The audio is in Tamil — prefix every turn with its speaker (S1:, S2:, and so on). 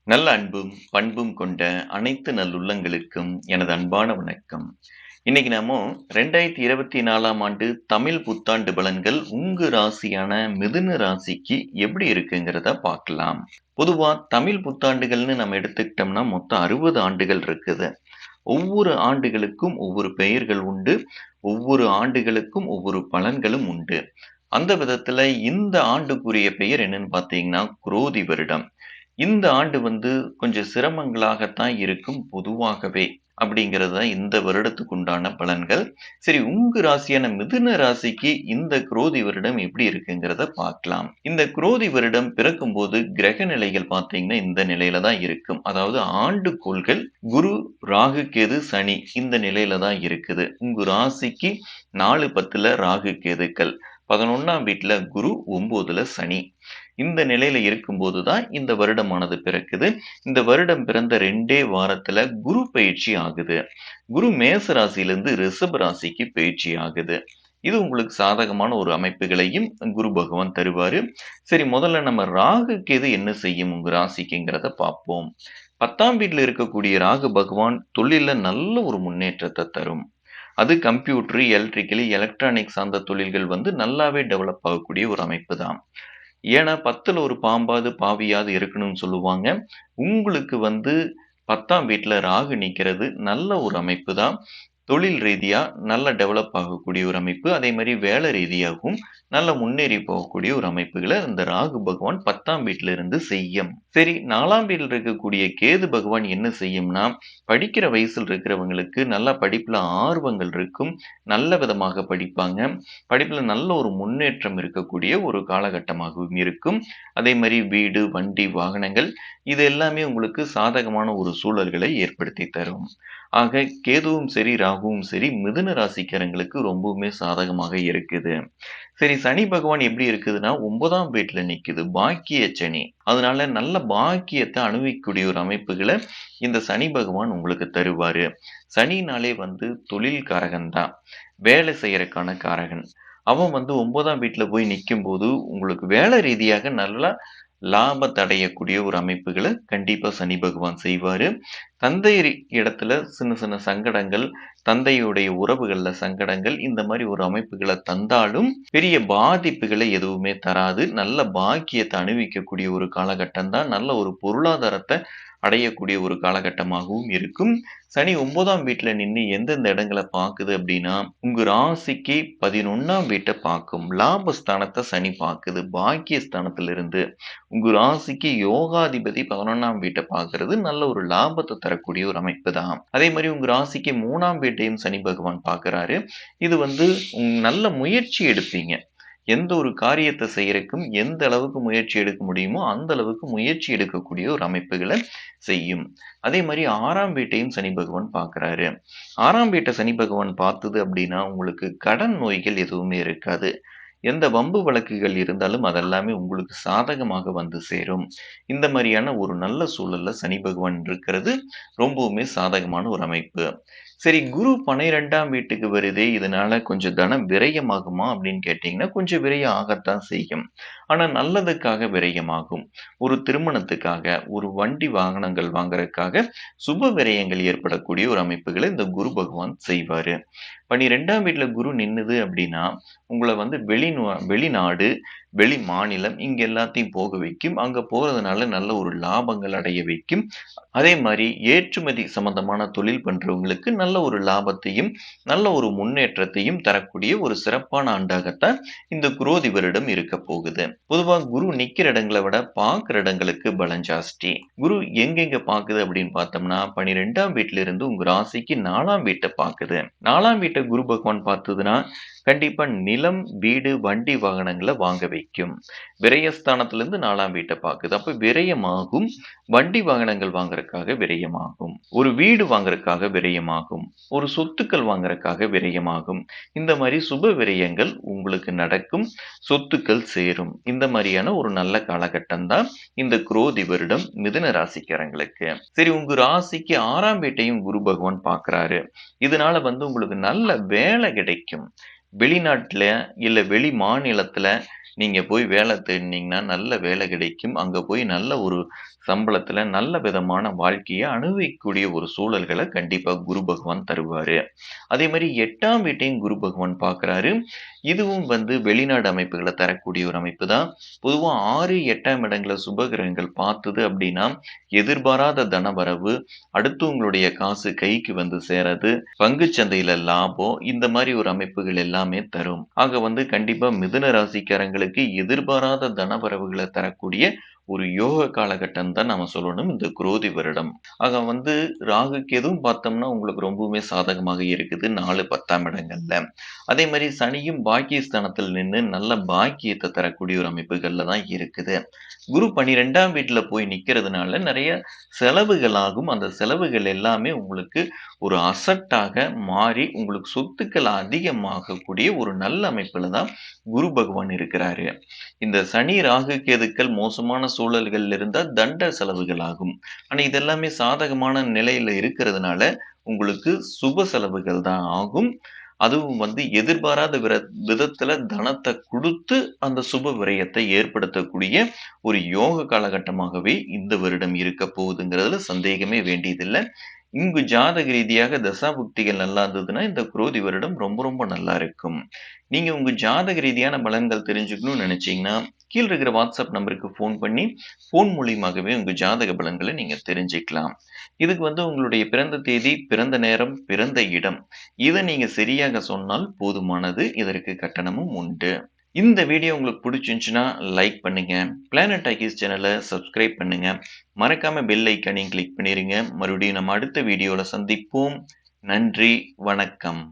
S1: நல்ல அன்பும், பண்பும் கொண்ட அனைத்து நல்லுள்ளங்களுக்கும் எனது அன்பான வணக்கம். இன்னைக்கு நாம 2024ஆம் ஆண்டு தமிழ் புத்தாண்டு பலன்கள் உங்க ராசியான மிதுன ராசிக்கு எப்படி இருக்குங்கிறத பார்க்கலாம். பொதுவா தமிழ் புத்தாண்டுகள்னு நம்ம எடுத்துக்கிட்டோம்னா மொத்தம் 60 ஆண்டுகள் இருக்குது. ஒவ்வொரு ஆண்டுகளுக்கும் ஒவ்வொரு பெயர்கள் உண்டு. ஒவ்வொரு ஆண்டுகளுக்கும் ஒவ்வொரு பலன்களும் உண்டு. அந்த விதத்துல இந்த ஆண்டுக்குரிய பெயர் என்னன்னு பார்த்தீங்கன்னா, குரோதி வருடம். இந்த ஆண்டு கொஞ்சம் சிரமங்களாகத்தான் இருக்கும் பொதுவாகவே. அப்படிங்கிறது தான் இந்த வருடத்துக்கு உண்டான பலன்கள். சரி, உங்க ராசியான மிதுன ராசிக்கு இந்த குரோதி வருடம் எப்படி இருக்குங்கிறத பார்க்கலாம். இந்த குரோதி வருடம் பிறக்கும்போது கிரக நிலைகள் பார்த்தீங்கன்னா இந்த நிலையில தான் இருக்கும். அதாவது ஆண்டுக்கோள்கள் குரு, ராகு, கேது, சனி இந்த நிலையில தான் இருக்குது. உங்க ராசிக்கு 4, 10ல ராகு, கேதுக்கள், 11ஆம் வீட்டுல குரு, 9ல சனி. இந்த நிலையில இருக்கும்போது தான் இந்த வருடமானது பிறக்குது. இந்த வருடம் பிறந்த 2 வாரத்துல குரு பயிற்சி ஆகுது. குரு மேச ராசியிலிருந்து ரிஷப ராசிக்கு பயிற்சி ஆகுது. இது உங்களுக்கு சாதகமான ஒரு அமைப்புகளையும் குரு பகவான் தருவாரு. சரி, முதல்ல நம்ம ராகு கேது என்ன செய்யும் உங்க ராசிக்குங்கிறத பார்ப்போம். 10ஆம் வீட்டுல இருக்கக்கூடிய ராகு பகவான் தொழில்ல நல்ல ஒரு முன்னேற்றத்தை தரும். அது கம்ப்யூட்டர், எலக்ட்ரிக்கலி, எலக்ட்ரானிக் சார்ந்த தொழில்கள் நல்லாவே டெவலப் ஆகக்கூடிய ஒரு அமைப்பு தான். ஏன்னா 10ல ஒரு பாம்பாவது பாவியாவது இருக்கணும்னு சொல்லுவாங்க. உங்களுக்கு 10ஆம் வீட்ல ராகு நிக்கிறது நல்ல ஒரு அமைப்பு தான். தொழில் ரீதியா நல்ல டெவலப் ஆகக்கூடிய ஒரு அமைப்பு. அதே மாரி வேலை ரீதியாகவும் நல்ல முன்னேறி போகக்கூடிய ஒரு அமைப்புகள இந்த ராகு பகவான் 10ஆம் வீட்ல இருந்து செய்யும். சரி, 4ஆம் வீட்ல இருக்கக்கூடிய கேது பகவான் என்ன செய்யும்னா, படிக்கிற வயசுல இருக்கிறவங்களுக்கு நல்லா படிப்புல ஆர்வங்கள் இருக்கும். நல்ல விதமாக படிப்பாங்க. படிப்புல நல்ல ஒரு முன்னேற்றம் இருக்கக்கூடிய ஒரு காலகட்டமாகவும் இருக்கும். அதே மாரி வீடு, வண்டி, வாகனங்கள் இது எல்லாமே உங்களுக்கு சாதகமான ஒரு சூழல்களை ஏற்படுத்தி தரும். ஆக கேதுவும் சரி, ராகுவும் சரி மிதுன ராசிக்காரங்களுக்கு ரொம்பவுமே சாதகமாக இருக்குது. சரி, சனி பகவான் எப்படி இருக்குதுன்னா 9ஆம் வீட்ல நிக்குது. பாக்கிய சனி. அதனால நல்ல பாக்கியத்த அனுபவிக்கக்கூடிய ஒரு அமைப்புகள இந்த சனி பகவான் உங்களுக்கு தருவாரு. சனினாலே தொழில் காரகன் தான். வேலை செய்யறக்கான காரகன். அவன் 9ஆம் வீட்ல போய் நிக்கும்போது, உங்களுக்கு வேலை ரீதியாக நல்லா லாபத்த அடையக்கூடிய ஒரு அமைப்புகள கண்டிப்பா சனி பகவான் செய்வாரு. தந்தை இடத்துல சின்ன சின்ன சங்கடங்கள், தந்தையுடைய உறவுகள்ல சங்கடங்கள், இந்த மாரி ஒரு அமைப்புகள தந்தாலும், பெரிய பாதிப்புகளை எதுவுமே தராது. நல்ல பாக்கியத்த அனுபவிக்கக்கூடிய ஒரு காலகட்டம் தான். நல்ல ஒரு பொருளாதாரத்த அடையக்கூடிய ஒரு காலகட்டமாகவும் இருக்கும். சனி 9ஆம் வீட்ல நின்னு எந்தெந்த இடங்கள பாக்குது அப்படின்னா, உங்க ராசிக்கு 11ஆம் வீட்ட பாக்கும். லாபஸ்தானத்த சனி பாக்குது. பாக்கியஸ்தானத்திலிருந்து. உங்க ராசிக்கு யோகாதிபதி 11ஆம் வீட்ட பார்க்கிறது நல்ல ஒரு லாபத்த தரக்கூடிய ஒரு அமைப்பு தான். அதே மாரி உங்க ராசிக்கு 3ஆம் வீட்டையும் சனி பகவான் பார்க்கிறாரு. இது நல்ல முயற்சி எடுப்பீங்க. எந்த ஒரு காரியத்த செய்யறக்கும் எந்த அளவுக்கு முயற்சி எடுக்க முடியுமோ, அந்த அளவுக்கு முயற்சி எடுக்கக்கூடிய ஒரு அமைப்புகள செய்யும். அதே மாரி 6ஆம் வீட்டையும் சனி பகவான் பார்க்கிறாரு. 6ஆம் வீட்ட சனி பகவான் பார்த்தது அப்படின்னா, உங்களுக்கு கடன் நோய்கள் எதுவுமே இருக்காது. எந்த வம்பு வழக்குகள் இருந்தாலும் அதெல்லாமே உங்களுக்கு சாதகமாக வந்து சேரும். இந்த மாரியான ஒரு நல்ல சூழல்ல சனி பகவான் இருக்கிறது ரொம்பவுமே சாதகமான ஒரு அமைப்பு. சரி, குரு 12ஆம் வீட்டுக்கு வருதே, இதனால கொஞ்சம் தனம் விரயமாகுமா அப்படின்னு கேட்டீங்கன்னா, கொஞ்சம் விரயம் ஆகத்தான் செய்யும். ஆனா நல்லதுக்காக விரயமாகும். ஒரு திருமணத்துக்காக, ஒரு வண்டி வாகனங்கள் வாங்குறதுக்காக சுப விரயங்கள் ஏற்படக்கூடிய ஒரு அமைப்புகள இந்த குரு பகவான் செய்வாரு. 12ஆம் வீட்ல குரு நின்னுது அப்படின்னா, உங்கள வெளிநாடு, வெளி மாநிலம் இங்க எல்லாத்தையும் போக வைக்கும். அங்க போறதுனால நல்ல ஒரு லாபங்கள் அடைய வைக்கும். அதே மாரி ஏற்றுமதி சம்பந்தமான தொழில் பண்றவங்களுக்கு நல்ல ஒரு லாபத்தையும், நல்ல ஒரு முன்னேற்றத்தையும் தரக்கூடிய ஒரு சிறப்பான ஆண்டாகத்தான் இந்த குரோதி வருடம் இருக்க போகுது. பொதுவா குரு நிக்கிற இடங்கள விட பார்க்கிற இடங்களுக்கு பலம் ஜாஸ்தி. குரு எங்கெங்க பாக்குது அப்படின்னு பார்த்தோம்னா, 12ஆம் வீட்ல இருந்து உங்க ராசிக்கு 4ஆம் வீட்ட பாக்குது. 4ஆம் வீட்ட குரு பகவான் பார்த்ததுன்னா, கண்டிப்பா நிலம், வீடு, வண்டி வாகனங்கள வாங்க வைக்கும். விரயஸ்தானத்திலிருந்து 4ஆம் வீட்ட பாக்குது. அப்ப விரயமாகும். வண்டி வாகனங்கள் வாங்குறதுக்காக விரயமாகும். ஒரு வீடு வாங்குறதுக்காக விரயமாகும். ஒரு சொத்துக்கள் வாங்குறதுக்காக விரயமாகும். இந்த மாரி சுப விரயங்கள் உங்களுக்கு நடக்கும். சொத்துக்கள் சேரும். இந்த மாரியான ஒரு நல்ல காலகட்டம் தான் இந்த குரோதி வருடம் மிதுன ராசிக்காரங்களுக்கு. சரி, உங்க ராசிக்கு 6ஆம் வீட்டையும் குரு பகவான் பார்க்கிறாரு. இதனால உங்களுக்கு நல்ல வேலை கிடைக்கும். வெளிநாட்டுல இல்ல வெளி மாநிலத்துல நீங்க போய் வேலை தேடினீங்கன்னா நல்ல வேலை கிடைக்கும். அங்க போய் நல்ல ஒரு சம்பளத்துல நல்ல விதமான வாழ்க்கைய அனுபவிக்கக்கூடிய ஒரு சூழல்கள கண்டிப்பா குரு பகவான் தருவாரு. அதே மாரி 8ஆம் வீட்டையும் குரு பகவான் பார்க்குறாரு. இதுவும் வெளிநாடு அமைப்புகள தரக்கூடிய ஒரு அமைப்பு தான். பொதுவா 6, 8ஆம் இடங்கள சுபகிரகங்கள் பார்த்தது அப்டின்னா, எதிர்பாராத தனவரவு, அடுத்தவங்களுடைய காசு கைக்கு சேரது, பங்குச் சந்தையில லாபம், இந்த மாரி ஒரு அமைப்புகள் எல்லாமே தரும். ஆக கண்டிப்பா மிதுன ராசிக்காரங்களுக்கு எதிர்பாராத தனவரவுகள தரக்கூடிய ஒரு யோக காலகட்டம் தான் நாம சொல்லணும் இந்த குரோதி வருடம். ஆக ராகு கேதுவும் பார்த்தோம்னா உங்களுக்கு ரொம்பவுமே சாதகமாக இருக்குது 4, 10ஆம் இடங்கள்ல. அதே மாரி சனியும் பாக்கியஸ்தானத்தில் நின்னு நல்ல பாக்கியத்த தரக்கூடிய ஒரு அமைப்புகள்ல தான் இருக்குது. குரு 12ஆம் வீட்ல போய் நிக்கிறதுனால நெறைய செலவுகள் ஆகும். அந்த செலவுகள் எல்லாமே உங்களுக்கு ஒரு அசட்டாக மாறி உங்களுக்கு சொத்துக்கள் அதிகமாகக்கூடிய ஒரு நல்ல அமைப்புல தான் குரு பகவான் இருக்கிறாரு. இந்த சனி, ராகு, கேதுக்கள் மோசமான சூழல்கள்ல இருந்தா தண்ட செலவுகள் ஆகும். ஆனா இதெல்லாமே சாதகமான நிலையில இருக்கிறதுனால, உங்களுக்கு சுப செலவுகள் தான் ஆகும். அதுவும் எதிர்பாராத விதத்துல தனத்த குடுத்து, அந்த சுப விரயத்தை ஏற்படுத்தக்கூடிய ஒரு யோக காலகட்டமாகவே இந்த வருடம் இருக்க போகுதுங்கிறதுல சந்தேகமே வேண்டியதில்ல. உங்க ஜாதக ரீதியாக தசாபுக்திகள் நல்லா இருந்ததுன்னா, இந்த குரோதி வருடம் ரொம்ப ரொம்ப நல்லா இருக்கும். நீங்க உங்க ஜாதக ரீதியான பலன்கள் தெரிஞ்சுக்கணும்னு நினைச்சீங்கன்னா, கீழ இருக்கிற வாட்ஸ்அப் நம்பருக்கு ஃபோன் பண்ணி, ஃபோன் மூலியமாகவே உங்க ஜாதக பலன்கள நீங்க தெரிஞ்சுக்கலாம். இதுக்கு உங்களுடைய பிறந்த தேதி, பிறந்த நேரம், பிறந்த இடம் இத நீங்க சரியாக சொன்னால் போதுமானது. இதற்கு கட்டணமும் உண்டு. இந்த வீடியோ உங்களுக்கு புடிச்சிருந்துச்சுன்னா லைக் பண்ணுங்க. பிளானட் டாக்கீஸ் சேனல சப்ஸ்கிரைப் பண்ணுங்க. மறக்காம பெல் ஐகானையும் கிளிக் பண்ணிருங்க. மறுபடியும் நம்ம அடுத்த வீடியோல சந்திப்போம். நன்றி, வணக்கம்.